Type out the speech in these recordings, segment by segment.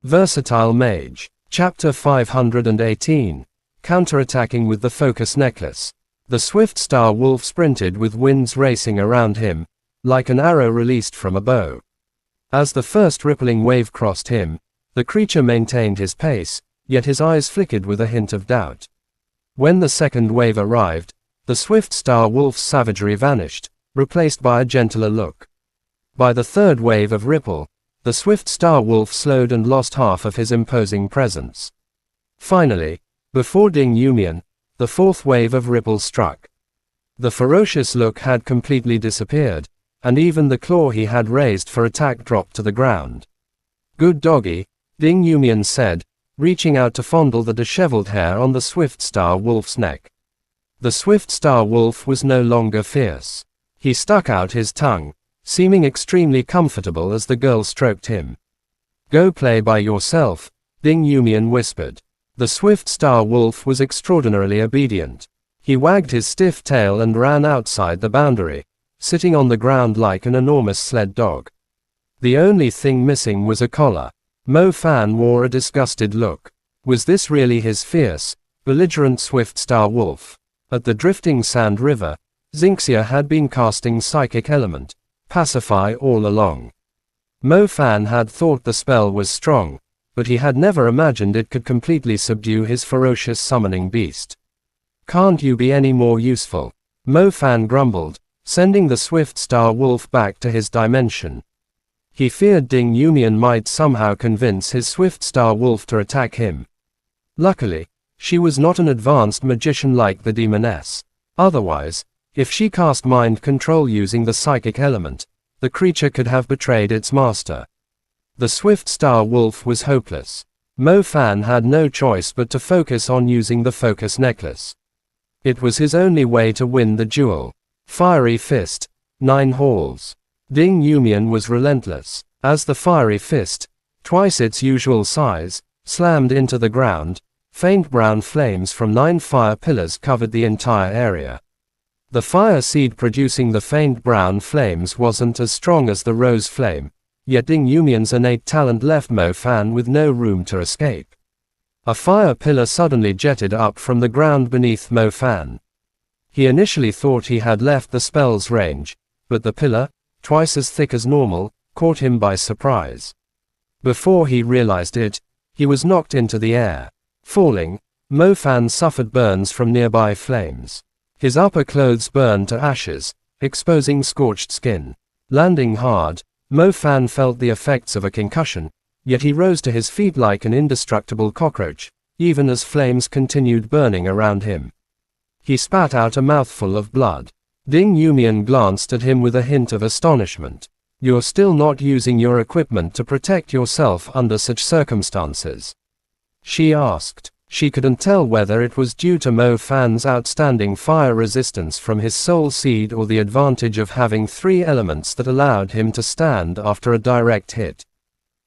Versatile Mage. Chapter 518. Counterattacking with the Focus Necklace. The swift star wolf sprinted with winds racing around him, like an arrow released from a bow. As the first rippling wave crossed him, the creature maintained his pace, yet his eyes flickered with a hint of doubt. When the second wave arrived, the swift star wolf's savagery vanished, replaced by a gentler look. By the third wave of ripple, the swift star wolf slowed and lost half of his imposing presence. Finally, before Ding Yumian, the fourth wave of ripple struck. The ferocious look had completely disappeared, and even the claw he had raised for attack dropped to the ground. "Good doggy," Ding Yumian said, reaching out to fondle the disheveled hair on the swift star wolf's neck. The swift star wolf was no longer fierce. He stuck out his tongue, seeming extremely comfortable as the girl stroked him. "Go play by yourself," Ding Yumian whispered. The swift star wolf was extraordinarily obedient. He wagged his stiff tail and ran outside the boundary, sitting on the ground like an enormous sled dog. The only thing missing was a collar. Mo Fan wore a disgusted look. Was this really his fierce, belligerent swift star wolf? At the drifting sand river, Xinxia had been casting Psychic Element, Pacify, all along. Mo Fan had thought the spell was strong, but he had never imagined it could completely subdue his ferocious summoning beast. "Can't you be any more useful?" Mo Fan grumbled, sending the swift star wolf back to his dimension. He feared Ding Yumian might somehow convince his swift star wolf to attack him. Luckily, she was not an advanced magician like the demoness. Otherwise, if she cast mind control using the psychic element, the creature could have betrayed its master. The swift star wolf was hopeless. Mo Fan had no choice but to focus on using the focus necklace. It was his only way to win the duel. Fiery Fist, 9 halls. Ding Yumian was relentless. As the fiery fist, twice its usual size, slammed into the ground, faint brown flames from 9 fire pillars covered the entire area. The fire seed producing the faint brown flames wasn't as strong as the rose flame, yet Ding Yumian's innate talent left Mo Fan with no room to escape. A fire pillar suddenly jetted up from the ground beneath Mo Fan. He initially thought he had left the spell's range, but the pillar, twice as thick as normal, caught him by surprise. Before he realized it, he was knocked into the air. Falling, Mo Fan suffered burns from nearby flames. His upper clothes burned to ashes, exposing scorched skin. Landing hard, Mo Fan felt the effects of a concussion, yet he rose to his feet like an indestructible cockroach, even as flames continued burning around him. He spat out a mouthful of blood. Ding Yumian glanced at him with a hint of astonishment. "You're still not using your equipment to protect yourself under such circumstances?" she asked. She couldn't tell whether it was due to Mo Fan's outstanding fire resistance from his soul seed or the advantage of having 3 elements that allowed him to stand after a direct hit.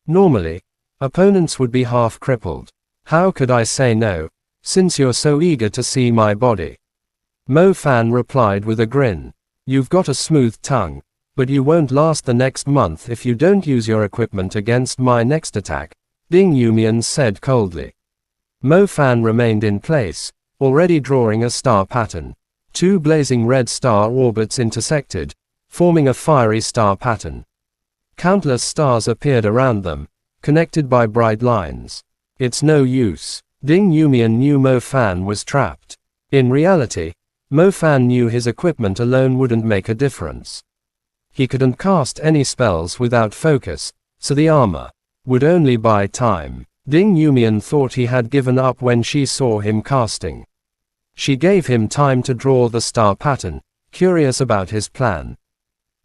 Normally, opponents would be half crippled. "How could I say no, since you're so eager to see my body?" Mo Fan replied with a grin. "You've got a smooth tongue, but you won't last the next month if you don't use your equipment against my next attack," Ding Yumian said coldly. Mo Fan remained in place, already drawing a star pattern. 2 blazing red star orbits intersected, forming a fiery star pattern. Countless stars appeared around them, connected by bright lines. "It's no use." Ding Yumian knew Mo Fan was trapped. In reality, Mo Fan knew his equipment alone wouldn't make a difference. He couldn't cast any spells without focus, so the armor would only buy time. Ding Yumian thought he had given up when she saw him casting. She gave him time to draw the star pattern, curious about his plan.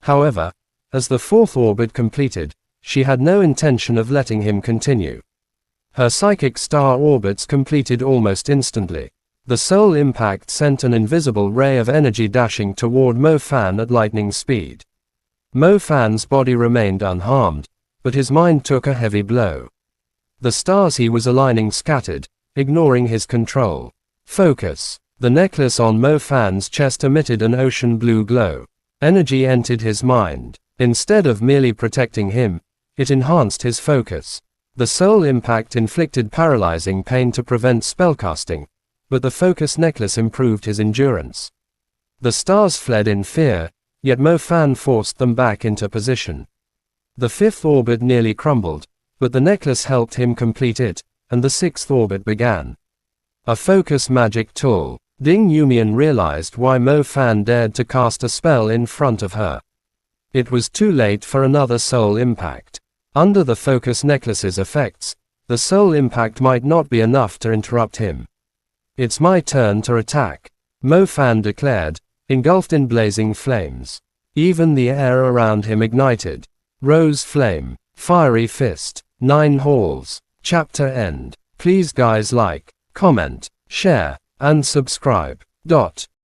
However, as the 4th orbit completed, she had no intention of letting him continue. Her psychic star orbits completed almost instantly. The soul impact sent an invisible ray of energy dashing toward Mo Fan at lightning speed. Mo Fan's body remained unharmed, but his mind took a heavy blow. The stars he was aligning scattered, ignoring his control. Focus. The necklace on Mo Fan's chest emitted an ocean blue glow. Energy entered his mind. Instead of merely protecting him, it enhanced his focus. The soul impact inflicted paralyzing pain to prevent spellcasting, but the focus necklace improved his endurance. The stars fled in fear, yet Mo Fan forced them back into position. The fifth orbit nearly crumbled, but the necklace helped him complete it, and the sixth orbit began. A focus magic tool. Ding Yumian realized why Mo Fan dared to cast a spell in front of her. It was too late for another soul impact. Under the focus necklace's effects, the soul impact might not be enough to interrupt him. It's my turn to attack, Mo Fan declared, engulfed in blazing flames. Even the air around him ignited. Rose Flame, Fiery Fist, 9 halls. Chapter end. Please guys like, comment, share, and subscribe.